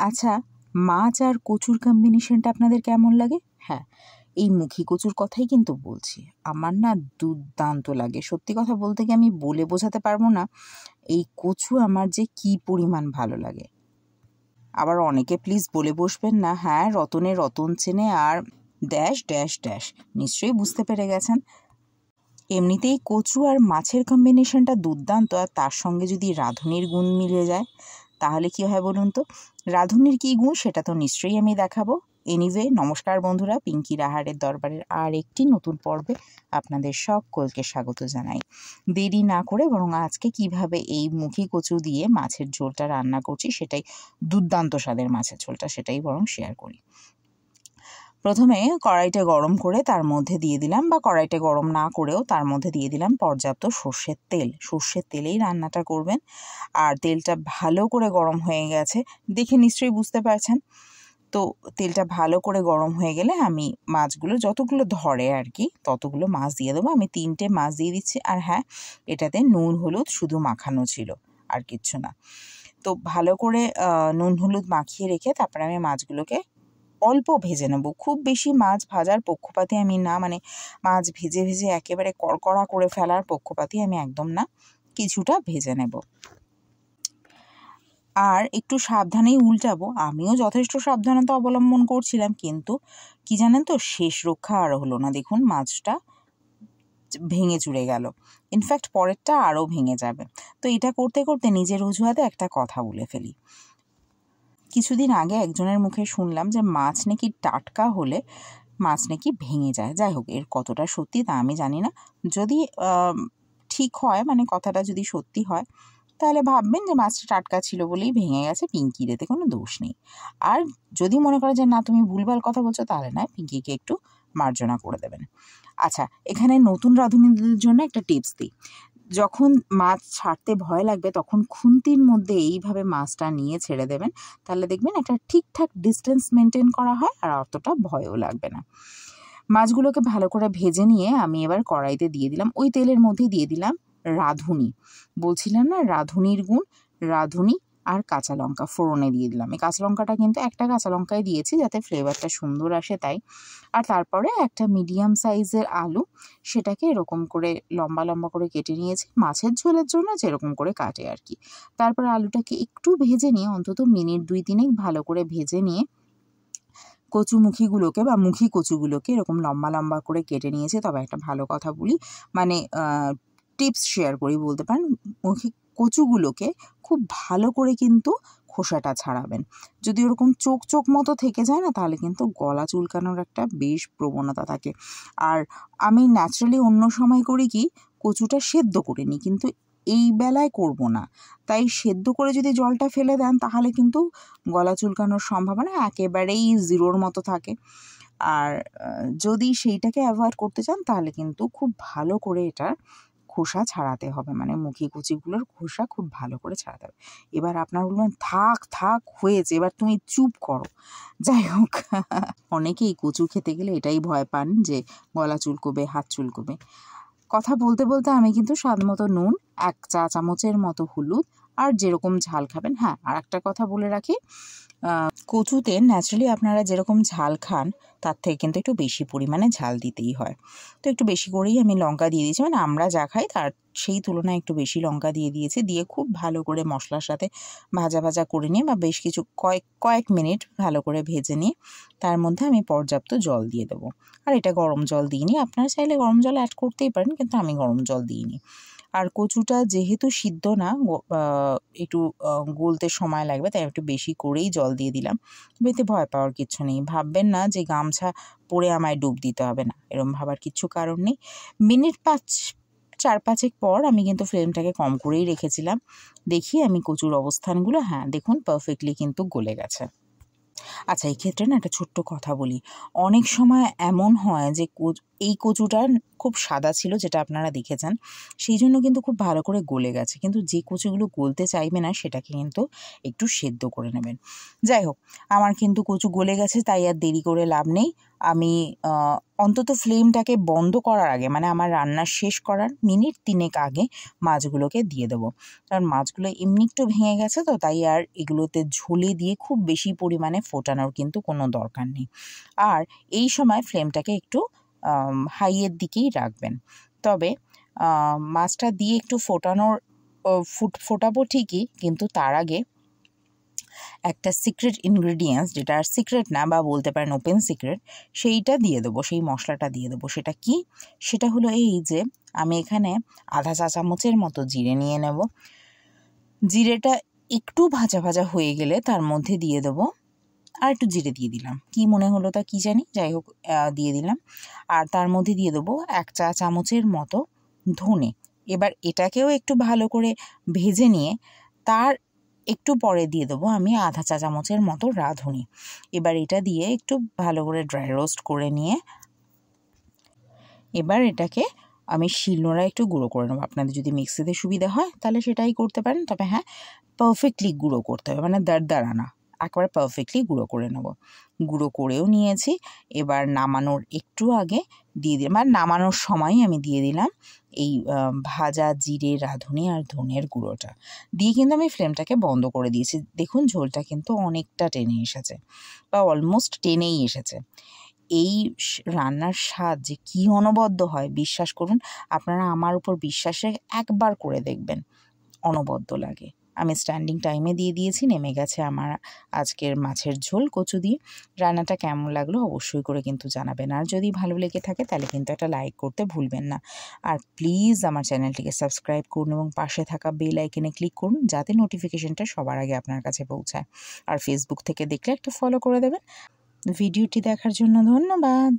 আচ্ছা, মাছ আর কচুর কম্বিনেশনটা আপনাদের কেমন লাগে? হ্যাঁ, এই মুখী কচুর কথাই কিন্তু বলছি। আমার না দুর্দান্ত লাগে। সত্যি কথা বলতে কি আমি বলে বোঝাতে পারবো না এই কচু আমার যে কী পরিমাণ ভালো লাগে। আবার অনেকে প্লিজ বলে বসবেন না, হ্যাঁ রতনে রতন চেনে আর ড্যাশ ড্যাশ ড্যাশ, নিশ্চয়ই বুঝতে পেরে গেছেন। এমনিতেই কচু আর মাছের কম্বিনেশনটা দুর্দান্ত, আর তার সঙ্গে যদি রাঁধুনির গুণ মিলে যায় তাহলে কী হয় বলুন তো? রাঁধুনির কী গুণ সেটা তো নিশ্চয়ই আমি দেখাবো। এনিওয়ে, নমস্কার বন্ধুরা, পিঙ্কির আহারের দরবারের আর একটি নতুন পর্বে আপনাদের সকলকে স্বাগত জানাই। দেরি না করে বরং আজকে কিভাবে এই মুখী কচু দিয়ে মাছের ঝোলটা রান্না করছি, সেটাই দুর্দান্ত স্বাদের মাছের ঝোলটা, সেটাই বরং শেয়ার করি। প্রথমে কড়াইটা গরম করে তার মধ্যে দিয়ে দিলাম, বা কড়াইটা গরম না করেও তার মধ্যে দিয়ে দিলাম পর্যাপ্ত সর্ষের তেল। সর্ষের তেলেই রান্নাটা করবেন। আর তেলটা ভালো করে গরম হয়ে গেছে দেখে নিশ্চয়ই বুঝতে পারছেন। তো তেলটা ভালো করে গরম হয়ে গেলে আমি মাছগুলো যতগুলো ধরে আর কি ততগুলো মাছ দিয়ে দেবো। আমি 3টে মাছ দিয়ে দিচ্ছি। আর হ্যাঁ, এটাতে নুন হলুদ শুধু মাখানো ছিল, আর কিচ্ছু না। তো ভালো করে নুন হলুদ মাখিয়ে রেখে তারপরে আমি মাছগুলোকে অল্প ভেজে নেব। খুব বেশি মাছ ভাজার পক্ষপাতী আমি না, মানে মাছ ভেজে ভেজে একেবারে কড়কড়া করে ফেলার পক্ষপাতী আমি একদম না, কিছুটা ভেজে নেব। আর একটু সাবধানেই উল্টাবো। আমিও যথেষ্ট সাবধানতা অবলম্বন করছিলাম, কিন্তু কি জানেন তো, শেষ রক্ষা আর হলো না। দেখুন মাছটা ভেঙে চুরে গেল, ইনফ্যাক্ট পরেরটা আরও ভেঙে যাবে। তো এটা করতে করতে নিজের অজুহাতে একটা কথা বলে ফেলি। কিছুদিন আগে একজনের মুখে শুনলাম যে মাছ নাকি টাটকা হলে মাছ নাকি ভেঙে যায়। যাই হোক, এর কতটা সত্যি তা আমি জানি না। যদি ঠিক হয়, মানে কথাটা যদি সত্যি হয়, তাহলে ভাববেন যে মাছটা টাটকা ছিল বলেই ভেঙে গেছে, পিঙ্কির এতে কোনো দোষ নেই। আর যদি মনে করে যে না তুমি ভুলভাল কথা বলছো, তাহলে নয়, পিঙ্কিকে একটু মার্জনা করে দেবেন। আচ্ছা, এখানে নতুন রাঁধুনিদের জন্য একটা টিপস দিই। যখন মাছ ছাড়তে ভয় লাগবে তখন খুন্তির মধ্যে এইভাবে মাছটা নিয়ে ছেড়ে দেবেন, তাহলে দেখবেন একটা ঠিকঠাক ডিস্টেন্স মেনটেন করা হয় আর অতটা ভয়ও লাগবে না। মাছগুলোকে ভালো করে ভেজে নিয়ে আমি এবার কড়াইতে দিয়ে দিলাম, ওই তেলের মধ্যেই দিয়ে দিলাম রাঁধুনি। বলছিলাম না রাঁধুনির গুণ, রাঁধুনি আর কাঁচা লঙ্কা ফোড়নে দিয়ে দিলাম। এই কাঁচা লঙ্কাটা কিন্তু একটা কাঁচা লঙ্কায় দিয়েছি যাতে ফ্লেভারটা সুন্দর আসে তাই। আর তারপরে একটা মিডিয়াম সাইজের আলু, সেটাকে এরকম করে লম্বা লম্বা করে কেটে নিয়েছি, মাছের ঝোলের জন্য যেরকম করে কাটে আর কি। তারপর আলুটাকে একটু ভেজে নিয়ে, অন্তত মিনিট 2-3 ভালো করে ভেজে নিয়ে কচুমুখিগুলোকে বা মুখী কচুগুলোকে এরকম লম্বা লম্বা করে কেটে নিয়েছে। তবে একটা ভালো কথা বলি, মানে টিপস শেয়ার করি বলতে পারেন, মুখী কচুগুলোকে খুব ভালো করে কিন্তু খোসাটা ছাড়াবেন। যদি ওরকম চোখ চোখ মতো থেকে যায় না, তাহলে কিন্তু গলা চুলকানোর একটা বেশ প্রবণতা থাকে। আর আমি ন্যাচারালি অন্য সময় করি কি, কচুটা সেদ্ধ করে নিই, কিন্তু এই বেলায় করব না। তাই সেদ্ধ করে যদি জলটা ফেলে দেন তাহলে কিন্তু গলা চুলকানোর সম্ভাবনা একেবারেই জিরোর মতো থাকে। আর যদি সেইটাকে অ্যাভয়েড করতে চান তাহলে কিন্তু খুব ভালো করে এটার খোসা ছাড়াতে হবে, মানে মুখী কচুগুলোর খোসা খুব ভালো করে ছাড়াতে হবে। এবার আপনার বলবেন থাক থাক হয়েছে, এবার তুমি চুপ করো। যাই হোক, অনেকেই কচু খেতে গেলে এটাই ভয় পান যে গলা চুলকোবে, হাত চুলকোবে। কথা বলতে বলতে আমি কিন্তু স্বাদ মতো নুন, 1 চা চামচের মতো হলুদ, আর যেরকম ঝাল খাবেন। হ্যাঁ, আর একটা কথা বলে রাখি, কচুতে ন্যাচারালি আপনারা যেরকম ঝাল খান তার থেকে কিন্তু একটু বেশি পরিমাণে ঝাল দিতেই হয়। তো একটু বেশি করেই আমি লঙ্কা দিয়ে দিয়েছি, মানে আমরা যা খাই তার সেই তুলনায় একটু বেশি লঙ্কা দিয়ে দিয়েছি। দিয়ে খুব ভালো করে মশলার সাথে ভাজা ভাজা করে নিয়ে, বা বেশ কিছু কয়েক মিনিট ভালো করে ভেজে নিয়ে তার মধ্যে আমি পর্যাপ্ত জল দিয়ে দেবো। আর এটা গরম জল দিইনি, আপনারা চাইলে গরম জল অ্যাড করতেই পারেন, কিন্তু আমি গরম জল দিইনি। আর কচুটা যেহেতু সিদ্ধ না, একটু গলতে সময় লাগবে, তাই একটু বেশি করেই জল দিয়ে দিলাম। এতে ভয় পাওয়ার কিচ্ছু নেই। ভাববেন না যে গামছা পরে আমায় ডুব দিতে হবে, না, এরকম ভাবার কিচ্ছু কারণ নেই। মিনিট 4-5 পর আমি কিন্তু ফ্লেমটাকে কম করেই রেখেছিলাম। দেখি আমি কচুর অবস্থানগুলো, হ্যাঁ দেখুন পারফেক্টলি কিন্তু গলে গেছে। আচ্ছা, এই ক্ষেত্রে না একটা ছোট্ট কথা বলি। অনেক সময় এমন হয় যে এই কচুটা খুব সাদা ছিল, যেটা আপনারা দেখেছেন, সেই জন্য কিন্তু খুব ভালো করে গলে গেছে। কিন্তু যে কচুগুলো গলতে চাইবে না সেটাকে কিন্তু একটু সেদ্ধ করে নেবেন। যাই হোক, আমার কিন্তু কচু গলে গেছে, তাই আর দেরি করে লাভ নেই। আমি অন্তত ফ্লেমটাকে বন্ধ করার আগে, মানে আমার রান্না শেষ করার মিনিট 3 আগে মাছগুলোকে দিয়ে দেবো। কারণ মাছগুলো এমনি একটু ভেঙে গেছে, তো তাই আর এগুলোতে ঝোলে দিয়ে খুব বেশি পরিমাণে ফোটানোর কিন্তু কোনো দরকার নেই। আর এই সময় ফ্লেমটাকে একটু হাইয়ের দিকেই রাখবেন। তবে মাছটা দিয়ে একটু ফোটাবো ঠিকই, কিন্তু তার আগে একটা সিক্রেট ইনগ্রিডিয়েন্টস, যেটা আর সিক্রেট না, বা বলতে পারেন ওপেন সিক্রেট, সেইটা দিয়ে দেবো, সেই মশলাটা দিয়ে দেবো। সেটা কি? সেটা হলো এই যে আমি এখানে আধা চা চামচের মতো জিরে নিয়ে নেব। জিরেটা একটু ভাজা ভাজা হয়ে গেলে তার মধ্যে দিয়ে দেবো, আর একটু জিরে দিয়ে দিলাম, কি মনে হলো তা কি জানি, যাই হোক দিয়ে দিলাম। আর তার মধ্যে দিয়ে দেবো 1 চা চামচের মতো ধনে। এবার এটাকেও একটু ভালো করে ভেজে নিয়ে তার একটু পরে দিয়ে দেবো আমি আধা চা চামচের মতো রাঁধুনি। এবার এটা দিয়ে একটু ভালো করে ড্রাই রোস্ট করে নিয়ে এবার এটাকে আমি শিলনোড়ায় একটু গুঁড়ো করে নেবো। আপনাদের যদি মিক্সিতে সুবিধা হয় তাহলে সেটাই করতে পারেন, তবে হ্যাঁ, পারফেক্টলি গুঁড়ো করতে হবে, মানে দাঁড়া না, একবারে পারফেক্টলি গুঁড়ো করে নেব। গুঁড়ো করেও নিয়েছি। এবার নামানোর একটু আগে দিয়ে দিলাম, আর নামানোর সময়ই আমি দিয়ে দিলাম এই ভাজা জিরে, রাঁধুনি আর ধনের গুঁড়োটা দিয়ে কিন্তু আমি ফ্লেমটাকে বন্ধ করে দিয়েছি। দেখুন ঝোলটা কিন্তু অনেকটা টেনে এসেছে, বা অলমোস্ট টেনেই এসেছে। এই রান্নার স্বাদ যে কী অনবদ্য হয়, বিশ্বাস করুন, আপনারা আমার উপর বিশ্বাসে একবার করে দেখবেন, অনবদ্য লাগে। আমি স্ট্যান্ডিং টাইমে দিয়ে দিয়েছি, নেমে গেছে আমার আজকের মাছের ঝোল কচু দিয়ে। রান্নাটা কেমন লাগলো অবশ্যই করে কিন্তু জানাবেন, আর যদি ভালো লেগে থাকে তাহলে কিন্তু একটা লাইক করতে ভুলবেন না। আর প্লিজ আমার চ্যানেলটিকে সাবস্ক্রাইব করুন এবং পাশে থাকা বেল আইকনে ক্লিক করুন, যাতে নোটিফিকেশনটা সবার আগে আপনার কাছে পৌঁছায়। আর ফেসবুক থেকে দেখলে একটা ফলো করে দেবেন। ভিডিওটি দেখার জন্য ধন্যবাদ।